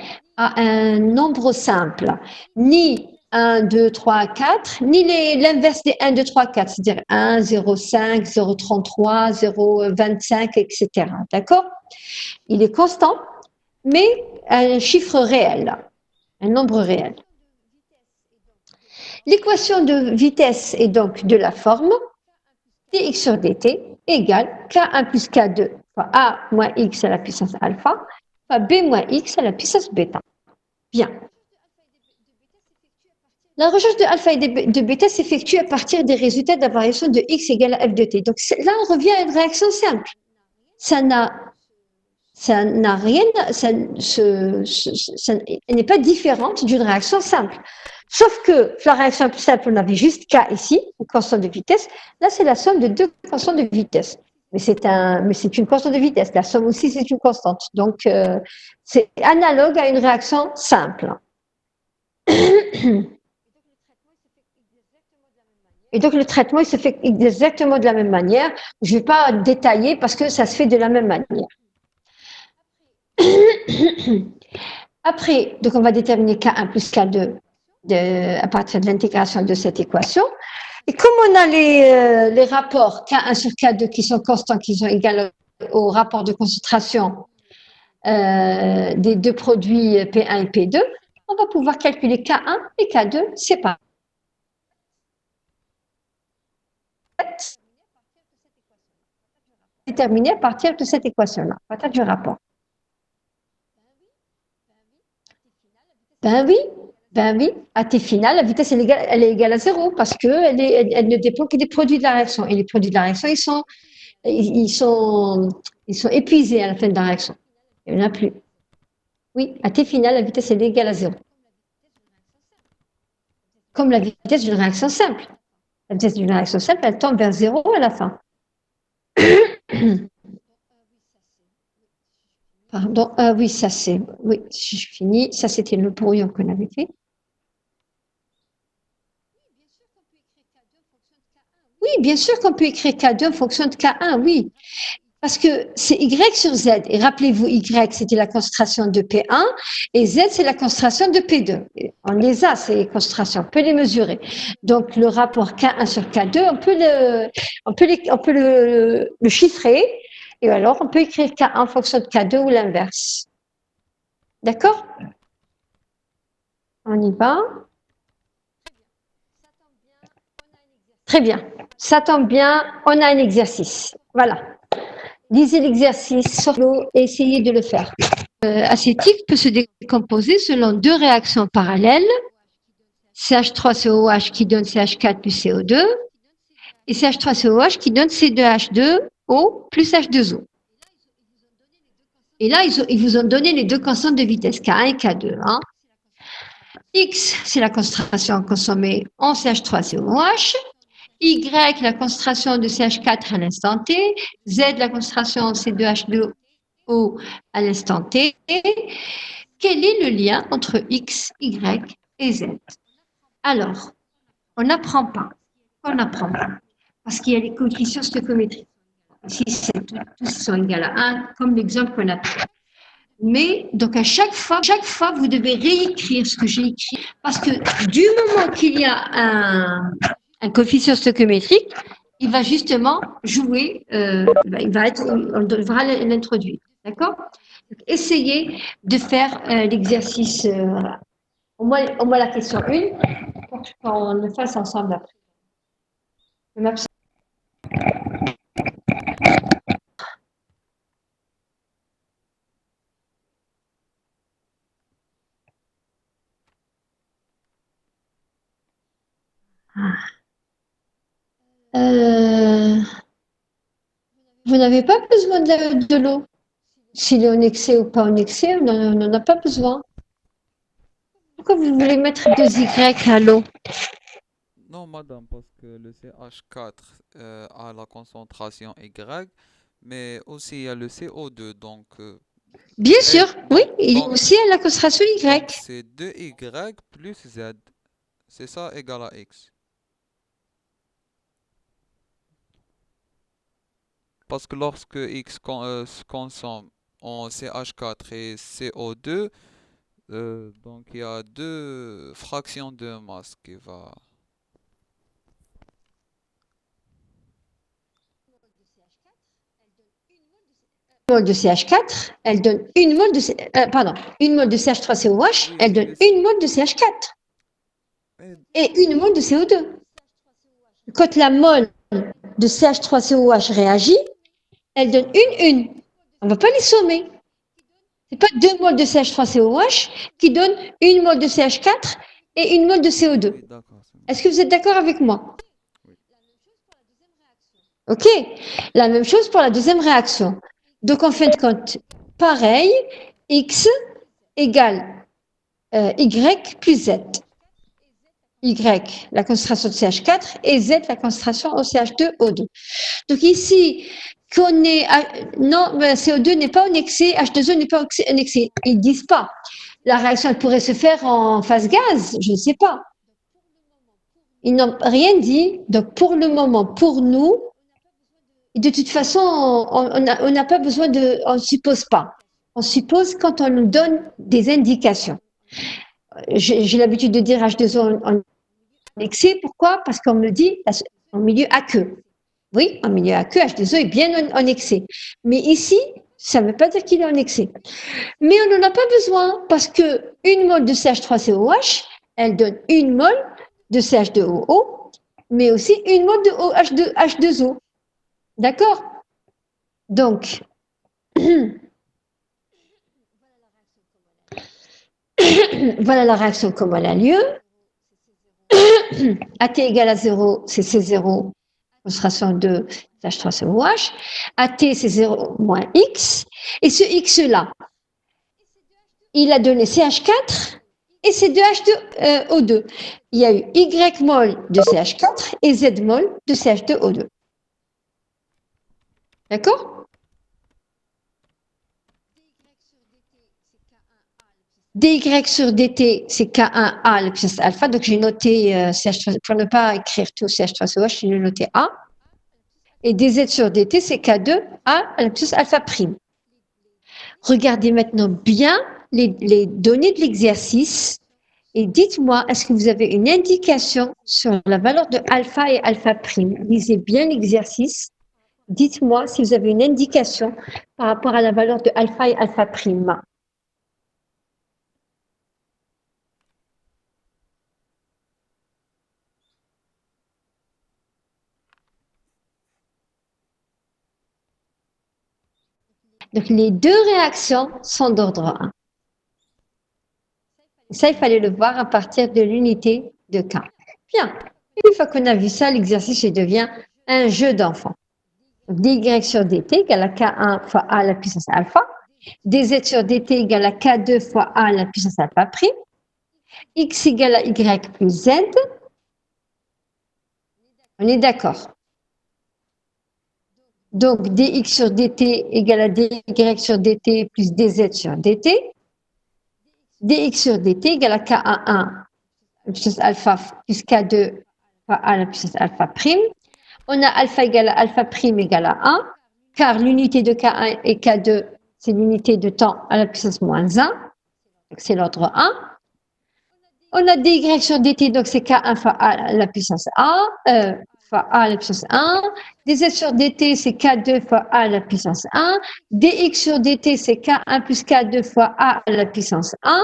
à un nombre simple, ni 1, 2, 3, 4, ni l'inverse des 1, 2, 3, 4, c'est-à-dire 1, 0, 5, 0, 33, 0, 25, etc. D'accord? Il est constant, mais un chiffre réel, un nombre réel. L'équation de vitesse est donc de la forme dx sur dt égale k1 plus k2 fois a moins x à la puissance alpha fois B moins X à la puissance bêta. Bien. La recherche de alpha et de bêta s'effectue à partir des résultats de la variation de X égale à F de T. Donc là, on revient à une réaction simple. Ça n'a rien, elle n'est pas différente d'une réaction simple. Sauf que la réaction simple, on avait juste K ici, une constante de vitesse. Là, c'est la somme de deux constantes de vitesse. Mais c'est une constante de vitesse. La somme aussi, c'est une constante. Donc, c'est analogue à une réaction simple. Et donc, le traitement, il se fait exactement de la même manière. Je ne vais pas détailler parce que ça se fait de la même manière. Après, donc on va déterminer K1 plus K2 à partir de l'intégration de cette équation. Et comme on a les rapports K1 sur K2 qui sont constants, qui sont égaux au rapport de concentration des deux produits P1 et P2, on va pouvoir calculer K1 et K2 séparés. Déterminé à partir de cette équation-là, à partir du rapport. Ben oui, à T final, la vitesse elle est égale à 0 parce qu'elle elle ne dépend que des produits de la réaction. Et les produits de la réaction, ils sont épuisés à la fin de la réaction. Il n'y en a plus. Oui, à T final, la vitesse elle est égale à 0. Comme la vitesse d'une réaction simple. La vitesse d'une réaction simple, elle tend vers 0 à la fin. Pardon, oui, ça c'est. Oui, je finis. Ça, c'était le brouillon qu'on avait fait. Oui, bien sûr qu'on peut écrire K2 en fonction de K1, oui. Parce que c'est Y sur Z. Et rappelez-vous, Y, c'était la concentration de P1 et Z, c'est la concentration de P2. Et on les a, ces concentrations, on peut les mesurer. Donc, le rapport K1 sur K2, on peut le chiffrer. Et alors, on peut écrire K1 en fonction de K2 ou l'inverse. D'accord? On y va. Très bien. Ça tombe bien, on a un exercice. Voilà. Lisez l'exercice sur l'eau et essayez de le faire. Acétique peut se décomposer selon deux réactions parallèles, CH3COH qui donne CH4 plus CO2 et CH3COH qui donne C2H2O plus H2O. Et là, ils vous ont donné les deux constantes de vitesse, K1 et K2. Hein. X, c'est la concentration consommée en CH3COH. Y, la concentration de CH4 à l'instant T. Z, la concentration en C2H2O à l'instant T. Quel est le lien entre X, Y et Z? Alors, on n'apprend pas. On n'apprend pas. Parce qu'il y a les coefficients stoichiométriques. Ici, tous sont égaux à 1, comme l'exemple qu'on a fait. Mais, donc à chaque fois, vous devez réécrire ce que j'ai écrit. Parce que du moment qu'il y a un coefficient stoichiométrique, il va justement jouer, on devra l'introduire. D'accord? Essayez de faire l'exercice, au moins la question 1, pour qu'on le fasse ensemble après. Vous n'avez pas besoin de l'eau. S'il est en excès ou pas en excès, on n'en a pas besoin. Pourquoi vous voulez mettre 2Y à l'eau? Non, madame, parce que le CH4 a la concentration Y, mais aussi il y a le CO2, donc... Bien sûr, oui, il est donc, aussi à la concentration donc Y. c'est 2Y plus Z. C'est ça égal à X. Parce que lorsque X se consomme en CH4 et CO2, donc il y a deux fractions de masse qui va... Mol de CH4, elle donne une mol de CH3COH, Oui, elle donne une mol de CH4 et une mol de CO2. Quand la mol de CH3COH réagit, elle donne une. On ne va pas les sommer. C'est pas 2 moles de CH3COH qui donnent 1 mole de CH4 et 1 mole de CO2. Oui, d'accord. Est-ce que vous êtes d'accord avec moi? Oui. OK. La même chose pour la deuxième réaction. Donc, en fin de compte, pareil, X égale Y plus Z. Y, la concentration de CH4, et Z, la concentration au CH2O2. Donc ici, qu'on est, non, CO2 n'est pas en excès, H2O n'est pas en excès. Ils disent pas. La réaction, elle pourrait se faire en phase gaz, je ne sais pas. Ils n'ont rien dit. Donc pour le moment, pour nous, de toute façon, on n'a pas besoin de, on suppose pas. On suppose quand on nous donne des indications. J'ai l'habitude de dire H2O en excès. Pourquoi? Parce qu'on me dit en milieu aqueux. Oui, en milieu aqueux, H2O est bien en excès. Mais ici, ça ne veut pas dire qu'il est en excès. Mais on n'en a pas besoin parce que une mole de CH3COH, elle donne une mole de CH2OO, mais aussi une mole de OH2O. D'accord? Donc, voilà la réaction comme elle a lieu. AT égale à 0, c'est C0, concentration de CH3COH. AT, c'est 0 moins X. Et ce X-là, il a donné CH4 et C2H2O2. Il y a eu Y mol de CH4 et Z mol de CH2O2. D'accord? dy sur dt, c'est K1A le puissance alpha. Donc, j'ai noté CH3, pour ne pas écrire tout CH3COH, j'ai noté A. Et dz sur dt, c'est K2A à la puissance alpha prime. Regardez maintenant bien les données de l'exercice et dites-moi, est-ce que vous avez une indication sur la valeur de alpha et alpha prime? Lisez bien l'exercice. Dites-moi si vous avez une indication par rapport à la valeur de alpha et alpha prime. Donc, les deux réactions sont d'ordre 1. Ça, il fallait le voir à partir de l'unité de K. Bien. Une fois qu'on a vu ça, l'exercice devient un jeu d'enfant. dy sur dt égale à K1 fois A à la puissance alpha. dz sur dt égale à K2 fois A à la puissance alpha prime. X égale à Y plus Z. On est d'accord. Donc, dx sur dt égale à dy sur dt plus dz sur dt. dx sur dt égale à K1 puissance alpha plus K2 fois A à la puissance alpha prime. On a alpha égale à alpha prime égale à 1, car l'unité de K1 et K2, c'est l'unité de temps à la puissance moins 1. Donc, c'est l'ordre 1. On a dy sur dt, donc c'est K1 fois A à la puissance fois A à la puissance 1. dz sur dt, c'est K2 fois A à la puissance 1. dx sur dt, c'est K1 plus K2 fois A à la puissance 1.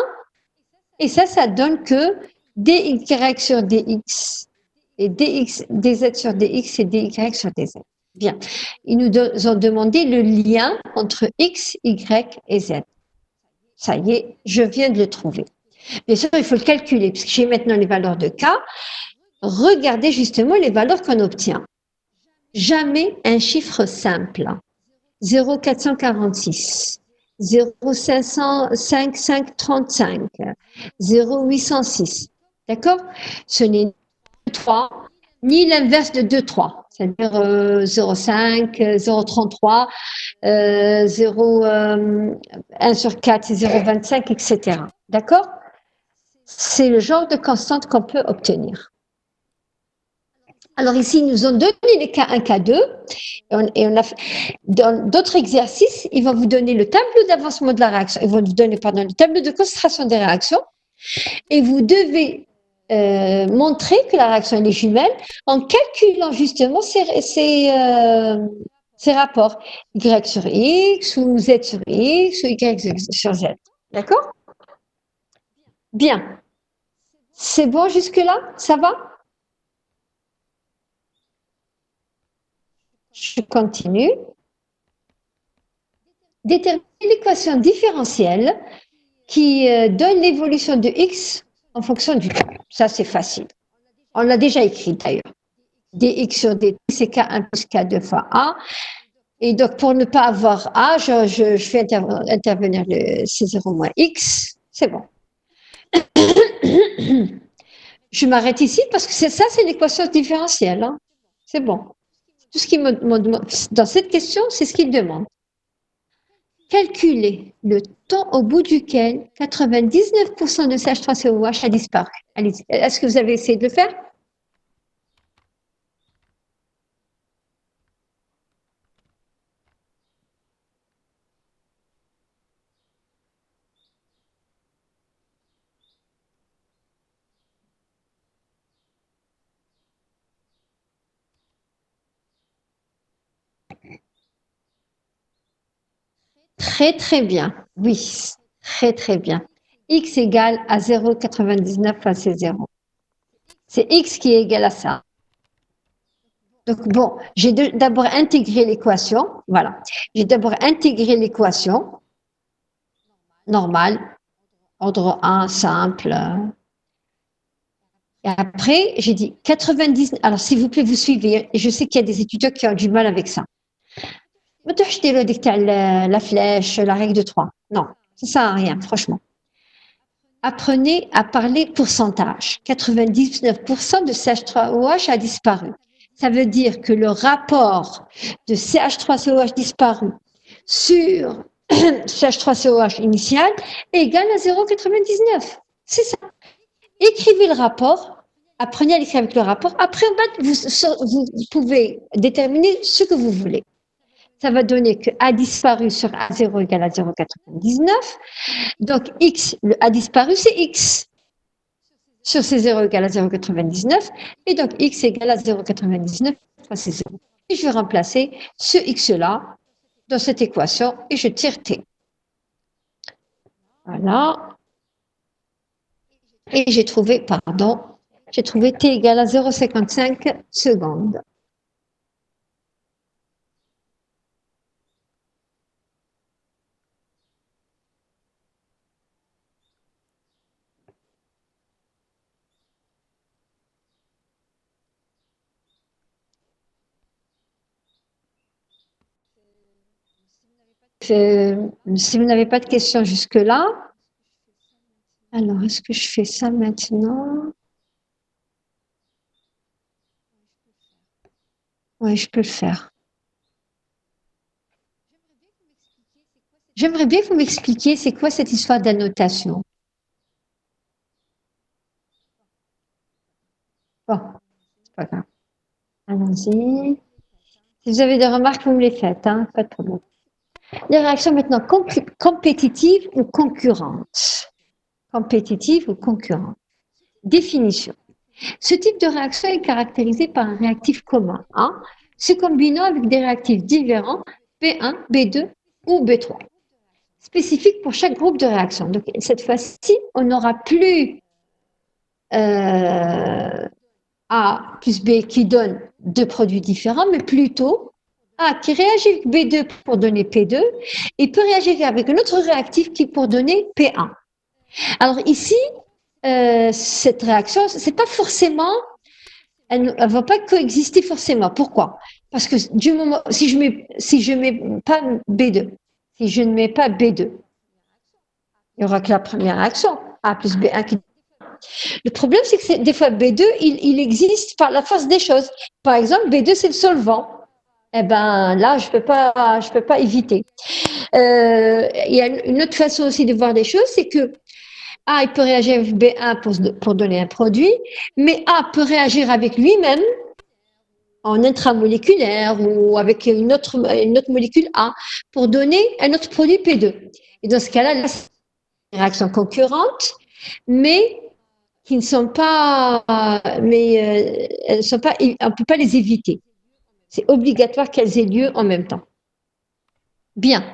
Et ça donne que dy sur dx et dz sur dx et dy sur dz. Bien. Ils nous ont demandé le lien entre x, y et z. Ça y est, je viens de le trouver. Bien sûr, il faut le calculer, puisque j'ai maintenant les valeurs de K. Regardez justement les valeurs qu'on obtient. Jamais un chiffre simple. 0,446, 0,535, 0,806. D'accord? Ce n'est 3, ni l'inverse de 2, 3. C'est-à-dire 0,5, 0,33, 0, 1 sur 4, c'est 0,25, etc. D'accord? C'est le genre de constante qu'on peut obtenir. Alors ici, ils nous ont donné les K1, K2, et on a fait, dans d'autres exercices, ils vont vous donner le tableau d'avancement de la réaction, ils vont vous donner, le tableau de concentration des réactions, et vous devez montrer que la réaction est jumelle en calculant justement ces rapports, Y sur X, ou Z sur X, ou Y sur Z. D'accord? Bien. C'est bon jusque-là? Ça va? Je continue. déterminer l'équation différentielle qui donne l'évolution de x en fonction du temps. Ça, c'est facile. On l'a déjà écrit d'ailleurs. dx sur dt, c'est k1 plus k2 fois a. Et donc, pour ne pas avoir a, je fais intervenir le c0 moins x. C'est bon. Je m'arrête ici parce que ça, c'est l'équation différentielle. Hein. C'est bon. Tout ce qu'il me demande dans cette question, c'est ce qu'il demande. Calculer le temps au bout duquel 99% de CH3COH a disparu. Allez-y. Est-ce que vous avez essayé de le faire? Très, très bien. Oui, très, très bien. X égale à 0,99 fois C0. C'est X qui est égal à ça. Donc, bon, j'ai d'abord intégré l'équation. Voilà. J'ai d'abord intégré l'équation normale, ordre 1, simple. Et après, j'ai dit 90. Alors, s'il vous plaît, vous suivez. Et je sais qu'il y a des étudiants qui ont du mal avec ça. La flèche, la règle de 3. Non, ça ne sert à rien, franchement. Apprenez à parler pourcentage. 99% de CH3OH a disparu. Ça veut dire que le rapport de CH3COH disparu sur CH3COH initial est égal à 0,99. C'est ça. Écrivez le rapport. Apprenez à l'écrire avec le rapport. Après, vous pouvez déterminer ce que vous voulez. Ça va donner que A disparu sur A0 égale à 0,99. Donc, X, le A disparu, c'est X. Sur C0 égale à 0,99. Et donc, X égale à 0,99 fois C0. Et je vais remplacer ce X-là dans cette équation et je tire T. Voilà. Et j'ai trouvé T égale à 0,55 secondes. Si vous n'avez pas de questions jusque-là, alors est-ce que je fais ça maintenant? Oui, je peux le faire. J'aimerais bien que vous m'expliquiez c'est quoi cette histoire d'annotation. Bon, c'est pas grave. Allons-y. Si vous avez des remarques, vous me les faites, hein, pas de problème. Les réactions maintenant compétitives ou concurrentes. Compétitives ou concurrentes. Définition. Ce type de réaction est caractérisé par un réactif commun, hein, se combinant avec des réactifs différents, B1, B2 ou B3, spécifiques pour chaque groupe de réaction. Donc, cette fois-ci, on n'aura plus A plus B qui donne deux produits différents, mais plutôt A qui réagit avec B2 pour donner P2 et peut réagir avec un autre réactif qui pour donner P1. Alors ici, cette réaction, c'est pas forcément, elle ne va pas coexister forcément. Pourquoi? Parce que du moment, si je mets pas B2, si je ne mets pas B2, il n'y aura que la première réaction, A plus B1 qui. Le problème, c'est que des fois B2, il existe par la force des choses. Par exemple, B2, c'est le solvant. Eh ben là, je peux pas éviter. Il y a une autre façon aussi de voir des choses, c'est que A, il peut réagir avec B1 pour donner un produit, mais A peut réagir avec lui-même en intramoléculaire ou avec une autre molécule A pour donner un autre produit P2. Et dans ce cas-là, là, c'est une réaction concurrente, mais qui ne sont pas, elles sont pas, on ne peut pas les éviter. C'est obligatoire qu'elles aient lieu en même temps. Bien.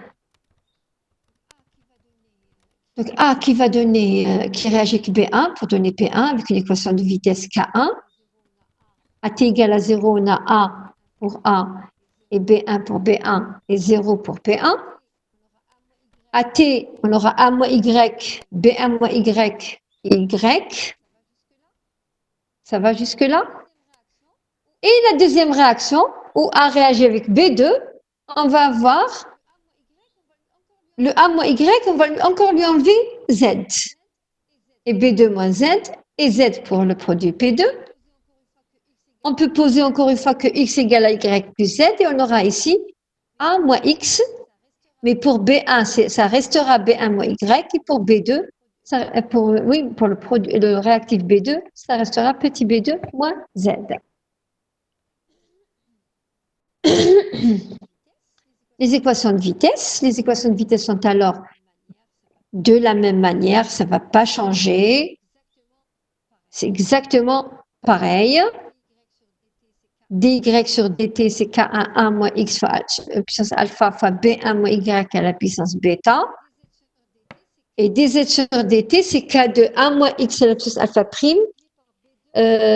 Donc A qui va donner, qui réagit avec B1 pour donner P1 avec une équation de vitesse K1. À t égale à 0, on a A pour A et B1 pour B1 et 0 pour P1. À t, on aura a moins y, b1 moins y, y. Ça va jusque-là? Et la deuxième réaction, où A réagit avec B2, on va avoir le A moins Y, on va encore lui enlever Z. Et B2 moins Z, et Z pour le produit P2. On peut poser encore une fois que X égale à Y plus Z, et on aura ici A moins X, mais pour B1, ça restera B1 moins Y, et pour B2, pour le réactif B2, ça restera petit B2 moins Z. Les équations de vitesse sont alors de la même manière, ça ne va pas changer. C'est exactement pareil. dy sur dt, c'est k1 moins x fois puissance alpha fois b1 moins y à la puissance bêta. Et dz sur dt, c'est k de 1 moins x à la puissance alpha prime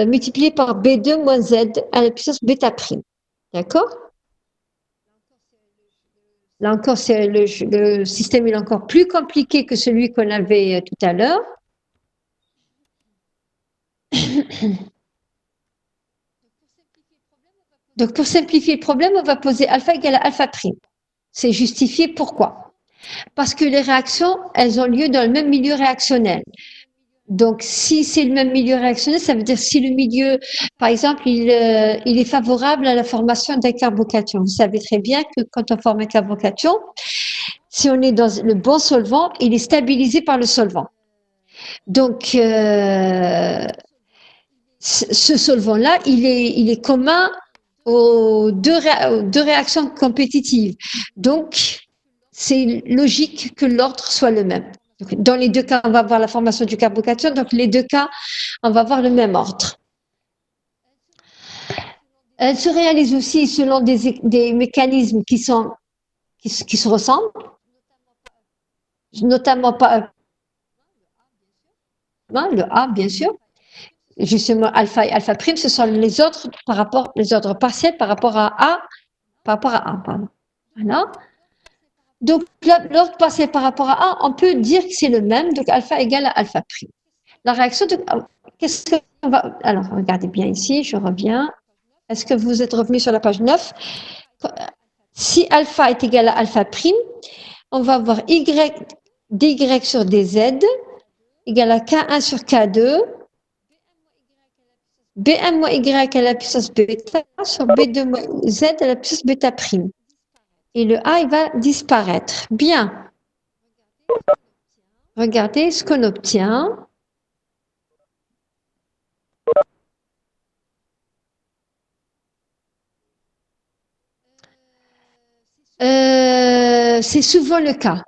multiplié par b2 moins z à la puissance bêta prime. D'accord? Là encore, le système est encore plus compliqué que celui qu'on avait tout à l'heure. Donc, pour simplifier le problème, on va poser alpha égale à alpha prime. C'est justifié pourquoi? Parce que les réactions, elles ont lieu dans le même milieu réactionnel. Donc, si c'est le même milieu réactionnel, ça veut dire si le milieu, par exemple, il est favorable à la formation d'un carbocation. Vous savez très bien que quand on forme un carbocation, si on est dans le bon solvant, il est stabilisé par le solvant. Donc, ce solvant-là, il est commun aux deux réactions compétitives. Donc, c'est logique que l'ordre soit le même. Donc, dans les deux cas, on va avoir la formation du carbocation. Donc, les deux cas, on va avoir le même ordre. Elle se réalise aussi selon des mécanismes qui se ressemblent, notamment pas le A, bien sûr. Justement, alpha et alpha prime, ce sont les ordres partiels par rapport à A, pardon. Voilà. Donc, l'ordre partiel par rapport à A, on peut dire que c'est le même, donc alpha égale à alpha prime. La réaction de, qu'est-ce qu'on va, alors, regardez bien ici, je reviens. Est-ce que vous êtes revenu sur la page 9? Si alpha est égal à alpha prime, on va avoir y, dy sur dz égale à k1 sur k2, b1 moins y à la puissance bêta sur b2 moins z à la puissance bêta prime. Et le A, il va disparaître. Bien. Regardez ce qu'on obtient. C'est souvent le cas.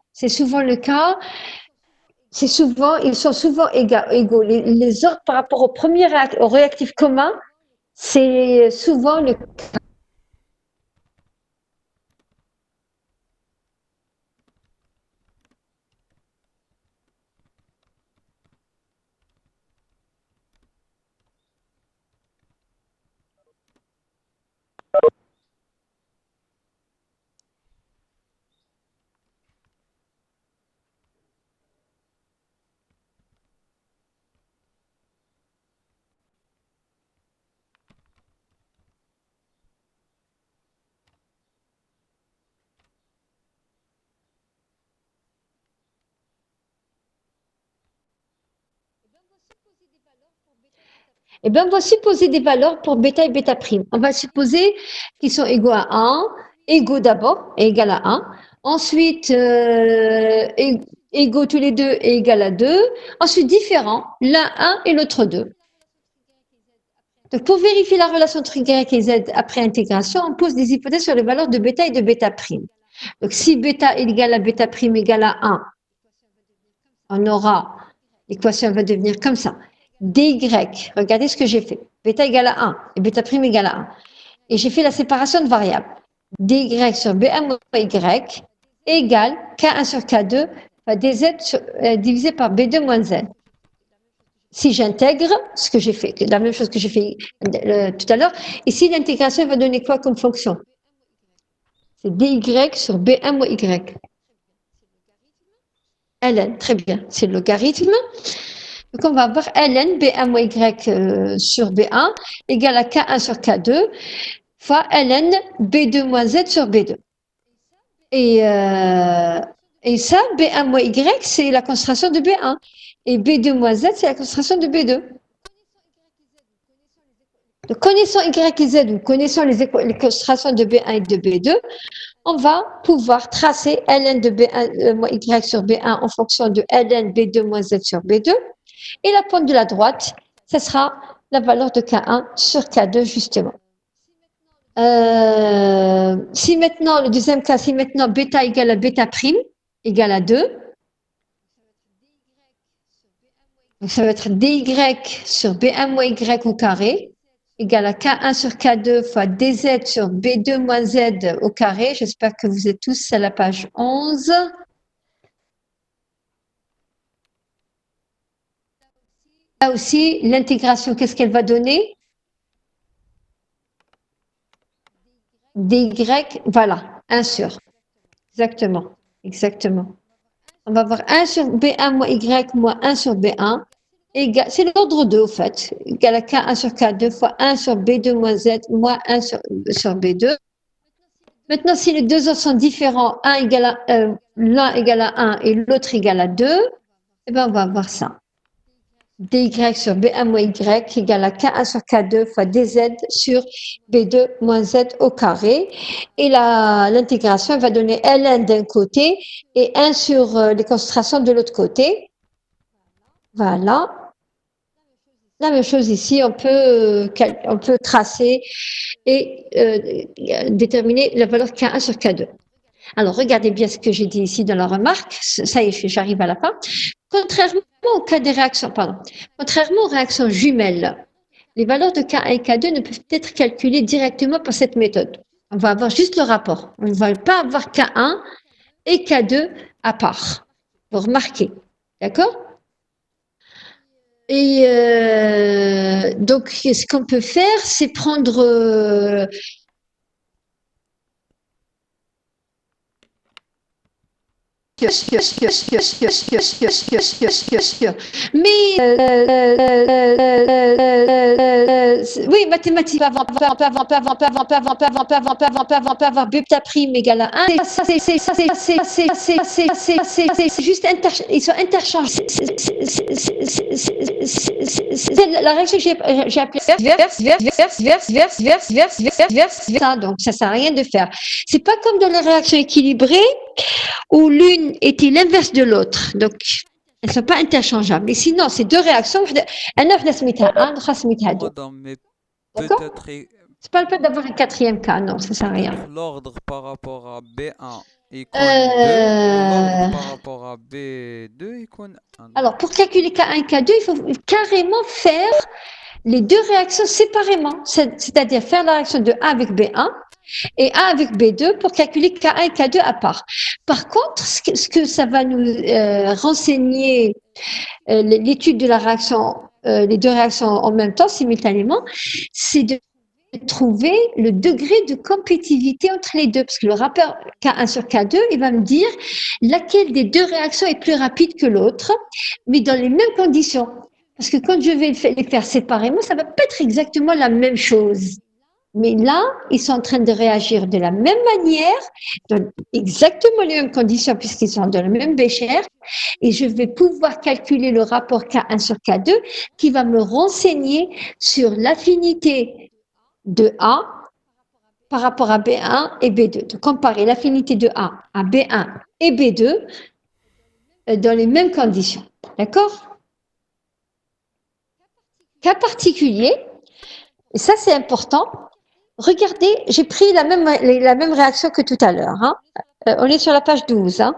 Ils sont souvent égaux. Les ordres par rapport au réactif commun, c'est souvent le cas. Eh bien, on va supposer des valeurs pour bêta et bêta prime. On va supposer qu'ils sont égaux à 1, égaux d'abord et égal à 1. Ensuite, égaux tous les deux et égal à 2. Ensuite, différents, l'un 1 et l'autre 2. Donc, pour vérifier la relation entre Y et Z après intégration, on pose des hypothèses sur les valeurs de bêta et de bêta prime. Donc, si bêta est égal à bêta prime égale à 1, on aura, l'équation va devenir comme ça. dy, regardez ce que j'ai fait. Bêta égale à 1 et bêta prime égale à 1. Et j'ai fait la séparation de variables. dy sur b1 moins y égale k1 sur k2 fois dz divisé par b2 moins z. Si j'intègre ce que j'ai fait, la même chose que j'ai fait tout à l'heure, ici l'intégration va donner quoi comme fonction? C'est dy sur b1 moins y. ln, très bien, c'est le logarithme. Donc, on va avoir ln B1 moins Y sur B1 égale à K1 sur K2 fois ln B2 moins Z sur B2. Et ça, B1 moins Y, c'est la concentration de B1. Et B2 moins Z, c'est la concentration de B2. Donc, connaissant Y et Z ou connaissant les concentrations de B1 et de B2, on va pouvoir tracer ln de B1 moins Y sur B1 en fonction de ln B2 moins Z sur B2. Et la pointe de la droite, ce sera la valeur de K1 sur K2, justement. Si maintenant, le deuxième cas, si maintenant bêta égale à bêta prime égale à 2, donc ça va être dy sur B1 moins Y au carré égale à K1 sur K2 fois dz sur B2 moins Z au carré. J'espère que vous êtes tous à la page 11. Là aussi, l'intégration, qu'est-ce qu'elle va donner? dy, voilà, 1 sur. Exactement, exactement. On va avoir 1 sur B1 moins Y moins 1 sur B1. C'est l'ordre 2, au fait, égal à K1 sur K2 fois 1 sur B2 moins Z moins 1 sur B2. Maintenant, si les deux ordres sont différents, l'un égale à 1 et l'autre égale à 2, eh bien, on va avoir ça. dy sur B1 moins Y égale à K1 sur K2 fois dz sur B2 moins Z au carré. Et l'intégration va donner ln d'un côté et 1 sur les concentrations de l'autre côté. Voilà. La même chose ici, on peut tracer et déterminer la valeur K1 sur K2. Alors, regardez bien ce que j'ai dit ici dans la remarque. Ça y est, j'arrive à la fin. Contrairement aux réactions jumelles, les valeurs de K1 et K2 ne peuvent être calculées directement par cette méthode. On va avoir juste le rapport. On ne va pas avoir K1 et K2 à part. Vous remarquez. D'accord? Et donc, ce qu'on peut faire, c'est prendre mais oui, mathématiques, avant bêta prime égale à 1. C'est juste ils sont interchangeables. La règle que j'ai appelée verse, donc ça sert à rien de faire. C'est pas comme dans les réactions équilibrées où l'une était l'inverse de l'autre. Donc, elles ne sont pas interchangeables. Mais sinon, ces deux réactions, Madame, mais peut-être c'est pas le fait d'avoir un quatrième cas, non, ça sert à rien. peut-être l'ordre par rapport à B1 icône 2 ou l'ordre par rapport à B2 icône 1. Alors, pour calculer K1 et K2, il faut carrément faire les deux réactions séparément, c'est-à-dire faire la réaction de A avec B1 et A avec B2 pour calculer K1 et K2 à part. Par contre, ce que ça va nous renseigner, l'étude de la réaction, les deux réactions en même temps, simultanément, c'est de trouver le degré de compétitivité entre les deux, parce que le rapport K1 sur K2, il va me dire laquelle des deux réactions est plus rapide que l'autre, mais dans les mêmes conditions. Parce que quand je vais les faire séparément, ça va pas être exactement la même chose. Mais là, ils sont en train de réagir de la même manière, dans exactement les mêmes conditions, puisqu'ils sont dans le même bécher, et je vais pouvoir calculer le rapport K1 sur K2 qui va me renseigner sur l'affinité de A par rapport à B1 et B2. De comparer l'affinité de A à B1 et B2 dans les mêmes conditions. D'accord? Cas particulier, et ça c'est important. Regardez, j'ai pris la même réaction que tout à l'heure. Hein. On est sur la page 12. Hein.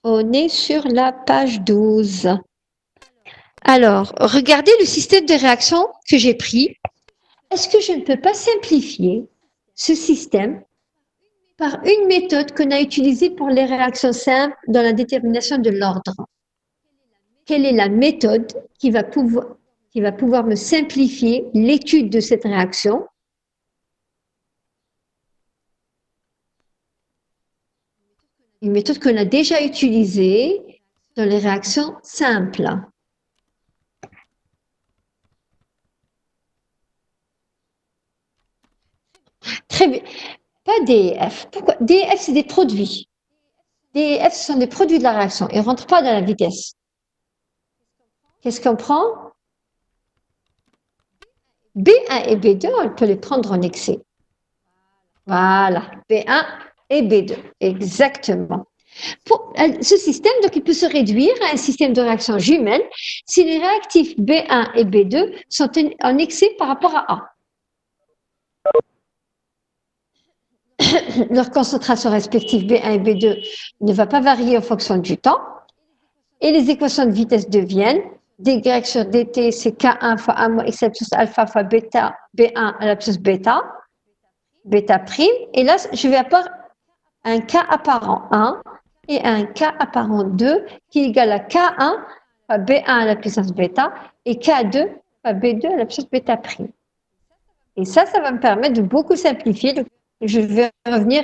On est sur la page 12. Alors, regardez le système de réaction que j'ai pris. Est-ce que je ne peux pas simplifier ce système par une méthode qu'on a utilisée pour les réactions simples dans la détermination de l'ordre? Quelle est la méthode qui va pouvoir me simplifier l'étude de cette réaction? Une méthode qu'on a déjà utilisée dans les réactions simples. Très bien. Pas DEF. Pourquoi? DEF, c'est des produits. DEF, ce sont des produits de la réaction. Ils ne rentrent pas dans la vitesse. Qu'est-ce qu'on prend? B1 et B2, on peut les prendre en excès. Voilà, B1 et B2, exactement. Ce système, donc, il peut se réduire à un système de réaction jumelle si les réactifs B1 et B2 sont en excès par rapport à A. Leur concentration respective B1 et B2 ne va pas varier en fonction du temps. Et les équations de vitesse deviennent dy sur dt, c'est K1 fois 1 moins xl plus alpha fois bêta, B1 à la plus bêta, bêta prime. Et là, je vais avoir un K apparent 1 et un K apparent 2 qui est égal à K1 fois B1 à la puissance bêta et K2 fois B2 à la puissance bêta prime. Et ça va me permettre de beaucoup simplifier. Donc, je vais revenir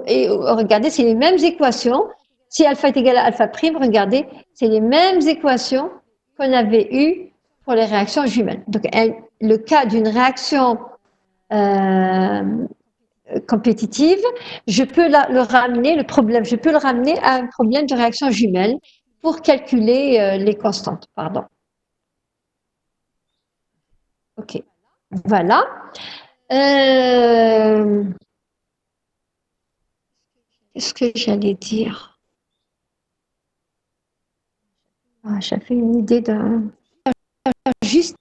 et regarder, c'est les mêmes équations. Si alpha est égal à alpha prime, regardez, c'est les mêmes équations qu'on avait eues pour les réactions jumelles. Donc, le cas d'une réaction compétitive, je peux le ramener, le problème, je peux le ramener à un problème de réaction jumelle pour calculer les constantes. Pardon. OK. Voilà. Qu'est-ce que j'allais dire? J'avais une idée d'un... Juste